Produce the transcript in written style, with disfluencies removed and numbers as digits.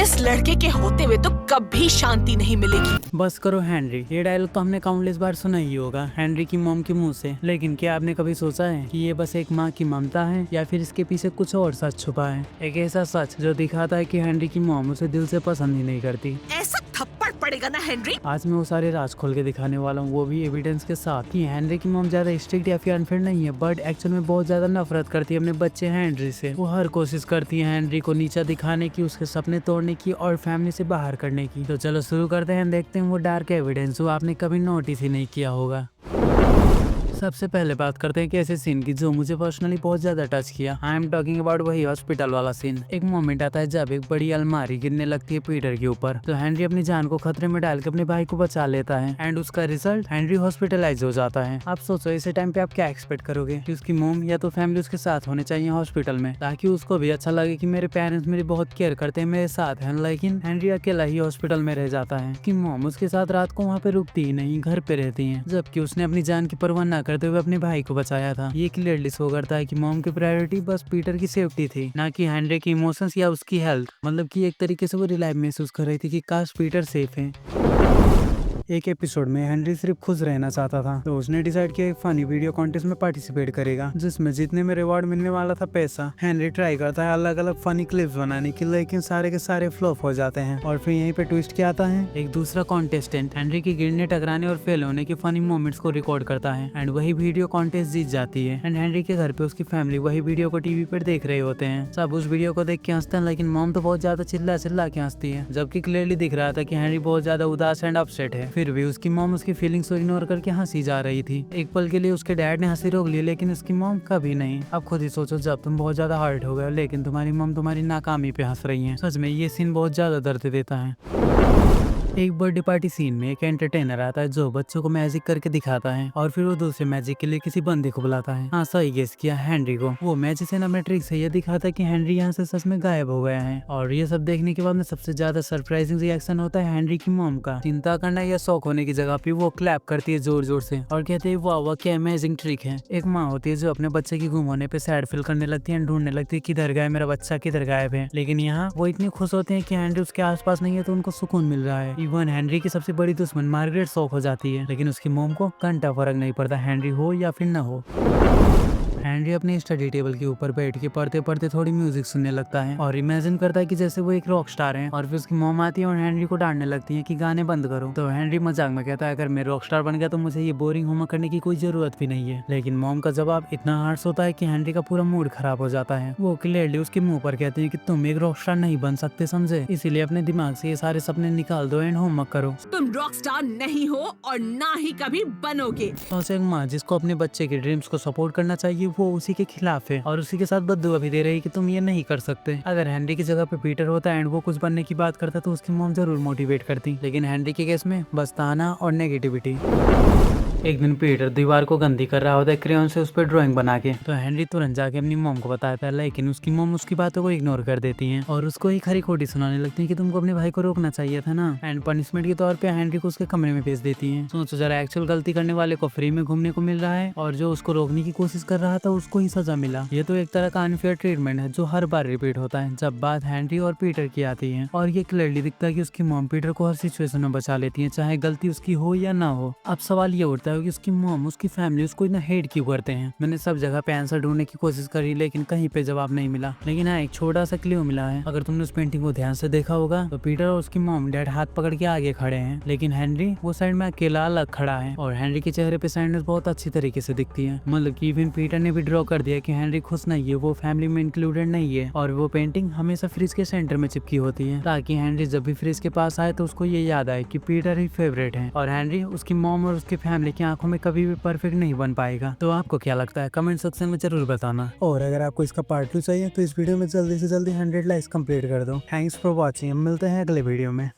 इस लड़के के होते हुए तो कभी शांति नहीं मिलेगी। बस करो हेनरी, ये डायलॉग तो हमने काउंटलेस बार सुना ही होगा हेनरी की मॉम के मुंह से। लेकिन क्या आपने कभी सोचा है कि ये बस एक माँ की ममता है या फिर इसके पीछे कुछ और सच छुपा है? एक ऐसा सच जो दिखाता है कि हेनरी की मॉम उसे दिल से पसंद ही नहीं करती। ऐसा थप्पड़ पड़ेगा ना हेनरी। आज मैं वो सारे राज खोल के दिखाने वाला हूँ, वो भी एविडेंस के साथ, कि हेनरी की मॉम ज्यादा स्ट्रिक्ट या फिर अनफेयर नहीं है, बट एक्चुअल में बहुत ज्यादा नफरत करती है अपने बच्चे हेनरी से। वो हर कोशिश करती है हेनरी को नीचा दिखाने की, उसके सपने तोड़ने की और फैमिली से बाहर करने की। तो चलो शुरू करते हैं, देखते हैं वो डार्क एविडेंस जो आपने कभी नोटिस ही नहीं किया होगा। सबसे पहले बात करते हैं कि ऐसे सीन की जो मुझे पर्सनली बहुत ज्यादा टच किया। आई एम टॉकिंग अबाउट वही हॉस्पिटल वाला सीन। एक मोमेंट आता है जब एक बड़ी अलमारी गिरने लगती है पीटर के ऊपर, तो हेनरी अपनी जान को खतरे में डाल के अपने भाई को बचा लेता है एंड उसका रिजल्ट हेनरी हॉस्पिटलाइज हो जाता है। आप सोचो इस टाइम पे आप क्या एक्सपेक्ट करोगे कि उसकी मोम या तो फैमिली उसके साथ होने चाहिए हॉस्पिटल में, ताकि उसको भी अच्छा लगे कि मेरे पेरेंट्स मेरी बहुत केयर करते हैं, मेरे साथ हैं। लेकिन हेनरी अकेला ही हॉस्पिटल में रह जाता है कि मोम उसके साथ रात को वहाँ पे रुकती ही नहीं, घर पे रहती है, जबकि उसने अपनी जान की परवाह न करते हुए अपने भाई को बचाया था। ये क्लियरली शो करता है कि मॉम की प्रायोरिटी बस पीटर की सेफ्टी थी, ना कि हेनरी की इमोशंस या उसकी हेल्थ। मतलब कि एक तरीके से वो रिलायब महसूस कर रही थी कि काश पीटर सेफ है। एक एपिसोड में हेनरी सिर्फ खुश रहना चाहता था, तो उसने डिसाइड किया एक फनी वीडियो कॉन्टेस्ट में पार्टिसिपेट करेगा, जिसमें जीतने में रिवॉर्ड मिलने वाला था पैसा। हेनरी ट्राई करता है अलग अलग फनी क्लिप्स बनाने की, लेकिन सारे के सारे फ्लॉप हो जाते हैं। और फिर यहीं पे ट्विस्ट क्या आता है, एक दूसरा कॉन्टेस्टेंट हेनरी की गिरने, टकराने और फेल होने के फनी मोमेंट्स को रिकॉर्ड करता है एंड वही वीडियो कॉन्टेस्ट जीत जाती है। एंड हेनरी के घर पे उसकी फैमिली वही वीडियो को टीवी पर देख रहे होते हैं। सब उस वीडियो को देख के हंसते हैं, लेकिन मॉम तो बहुत ज्यादा चिल्ला चिल्ला के हंसती है, जबकि क्लियरली दिख रहा था कि हेनरी बहुत ज्यादा उदास एंड अपसेट है। फिर भी उसकी मॉम उसकी फीलिंग्स को इग्नोर करके हंसी जा रही थी। एक पल के लिए उसके डैड ने हंसी रोक ली, लेकिन उसकी मॉम कभी नहीं। अब खुद ही सोचो, जब तुम बहुत ज्यादा हर्ट हो गए लेकिन तुम्हारी मॉम तुम्हारी नाकामी पे हंस रही है। सच में ये सीन बहुत ज्यादा दर्द देता है। एक बर्थडे पार्टी सीन में एक एंटरटेनर आता है जो बच्चों को मैजिक करके दिखाता है और फिर वो दूसरे मैजिक के लिए किसी बंदे को बुलाता है। हाँ सही गेस किया, हेनरी को। वो मैजिशियन अपने ट्रिक से ये दिखाता है कि हेनरी यहाँ से सच में गायब हो गया है। और ये सब देखने के बाद में सबसे ज्यादा सरप्राइजिंग रिएक्शन होता है हेनरी की मॉम का। चिंता करना या शौक होने की जगह पे वो क्लैप करती है जोर जोर से और कहती है वाह वाह क्या अमेजिंग ट्रिक है। एक माँ होती है जो अपने बच्चे की गुम होने पे सैड फील करने लगती है, ढूंढने लगती है किधर गया मेरा बच्चा, किधर गायब है। लेकिन यहाँ वो इतनी खुश होते हैं कि हेनरी उसके आसपास नहीं है, तो उनको सुकून मिल रहा है। इवन हेनरी की सबसे बड़ी दुश्मन मार्गरेट शॉक हो जाती है, लेकिन उसकी मॉम को घंटा फर्क नहीं पड़ता हेनरी हो या फिर न हो। हेनरी अपने स्टडी टेबल के ऊपर बैठ के पढ़ते पढ़ते थोड़ी म्यूजिक सुनने लगता है और इमेजिन करता है कि जैसे वो एक रॉक स्टार है। और फिर उसकी मॉम आती है और हेनरी को डांटने लगती है कि गाने बंद करो। तो हेनरी मजाक में कहता है अगर मैं रॉक स्टार बन गया तो मुझे ये बोरिंग होमवर्क करने की कोई जरूरत भी नहीं है। लेकिन मॉम का जवाब इतना हार्श होता है कि हेनरी का पूरा मूड खराब हो जाता है। वो क्लियरली उसके मुंह पर कहते हैं कि तुम एक रॉक स्टार नहीं बन सकते, समझे? इसीलिए अपने दिमाग से ये सारे सपने निकाल दो एंड होमवर्क करो। तुम रॉक स्टार नहीं हो और ना ही कभी बनोगे। तो एक माँ जिसको अपने बच्चे के ड्रीम्स को सपोर्ट करना चाहिए, वो उसी के खिलाफ है और उसी के साथ बद्दुआ भी दे रही कि तुम ये नहीं कर सकते। अगर हेनरी की जगह पे पीटर होता एंड वो कुछ बनने की बात करता तो उसकी मॉम जरूर मोटिवेट करती, लेकिन हेनरी के केस में बस ताना और नेगेटिविटी। एक दिन पीटर दीवार को गंदी कर रहा होता है क्रेयॉन से उस पर ड्राइंग बना के, तो हेनरी तुरंत जाके अपनी मॉम को बताता है, लेकिन उसकी मॉम उसकी बातों को इग्नोर कर देती हैं और उसको ही खरी खोटी सुनाने लगती है कि तुमको अपने भाई को रोकना चाहिए था ना। एंड पनिशमेंट के तौर पे हेनरी को उसके कमरे में भेज देती हैं। सोचो जरा, एक्चुअल गलती करने वाले को फ्री में घूमने को मिल रहा है और जो उसको रोकने की कोशिश कर रहा था उसको ही सजा मिला। ये तो एक तरह का अनफेयर ट्रीटमेंट है जो हर बार रिपीट होता है जब बात हेनरी और पीटर की आती है। और ये क्लियरली दिखता है कि उसकी मॉम पीटर को हर सिचुएशन में बचा लेती है, चाहे गलती उसकी हो या ना हो। अब सवाल ये उठता है कि उसकी मॉम, उसकी फैमिली उसको इतना हेट क्यों करते हैं? मैंने सब जगह पे आंसर ढूंढने की कोशिश करी लेकिन कहीं पे जवाब नहीं मिला। लेकिन हाँ, एक छोटा सा क्लू मिला है। अगर तुमने उस पेंटिंग को ध्यान से देखा होगा तो पीटर और उसकी मॉम डैड हाथ पकड़ के आगे खड़े हैं, लेकिन हेनरी वो साइड में अकेला अलग खड़ा है और हेनरी के चेहरे पे सैडनेस बहुत अच्छी तरीके से दिखती है। मतलब कि इवन पीटर ने भी ड्रॉ कर दिया कि हेनरी खुश नहीं है, वो फैमिली में इंक्लूडेड नहीं है। और वो पेंटिंग हमेशा फ्रिज के सेंटर में चिपकी होती है ताकि हेनरी जब भी फ्रिज के पास आए तो उसको ये याद आए कि पीटर ही फेवरेट है और हेनरी उसकी मॉम और उसकी फैमिली की आंखों में कभी भी परफेक्ट नहीं बन पाएगा। तो आपको क्या लगता है कमेंट सेक्शन में जरूर बताना। और अगर आपको इसका पार्ट 2 चाहिए तो इस वीडियो में जल्दी से जल्दी 100 लाइक्स कंप्लीट कर दो। थैंक्स फॉर वॉचिंग, हम मिलते हैं अगले वीडियो में।